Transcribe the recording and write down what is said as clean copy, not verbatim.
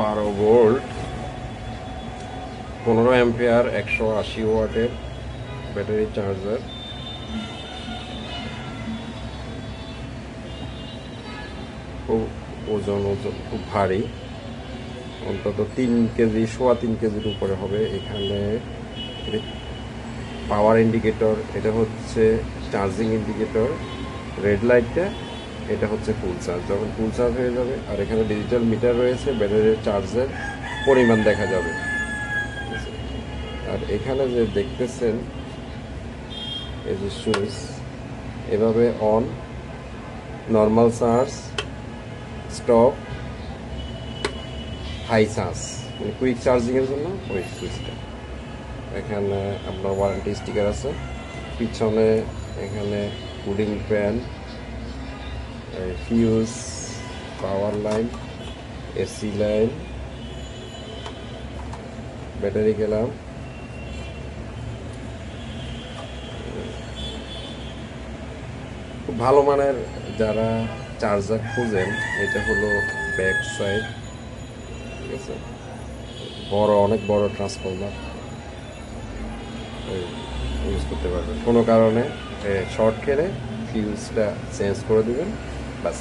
12 volt 15 ampere 180 ওয়াটের battery charger. খুব ওজন খুব ভারী, অন্তত 3 কেজি, 3.25 কেজির উপরে হবে। এখানে পাওয়ার ইন্ডিকেটর, এটা হচ্ছে চার্জিং ইন্ডিকেটর। রেড লাইটটা, এটা হচ্ছে ফুল চার্জ, যখন ফুল চার্জ হয়ে যাবে। আর এখানে ডিজিটাল মিটার রয়েছে, ব্যাটারির চার্জের পরিমাণ দেখা যাবে। আর এখানে যে দেখতেছেন এই যে সুইচ, এভাবে on, normal charge, stop, high charge, মানে কুইক চার্জিংয়ের জন্য ওই সুইচটা। এখানে আপনার ওয়ারেন্টি স্টিকার আছে। পিছনে এখানে কুলিং ফ্যান, ফিউজ, পাওয়ার লাইন, এসি লাইন, ব্যাটারি গেলাম। খুব ভালো মানের যারা চার্জার খুঁজেন, এটা হলো ব্যাক সাইড, ঠিক আছে। অনেক বড় ট্রান্সফর্মার ইউজ করতে পারবেন। কোনো কারণে শর্ট খেলে ফিউজটা চেঞ্জ করে দিবেন, বাস।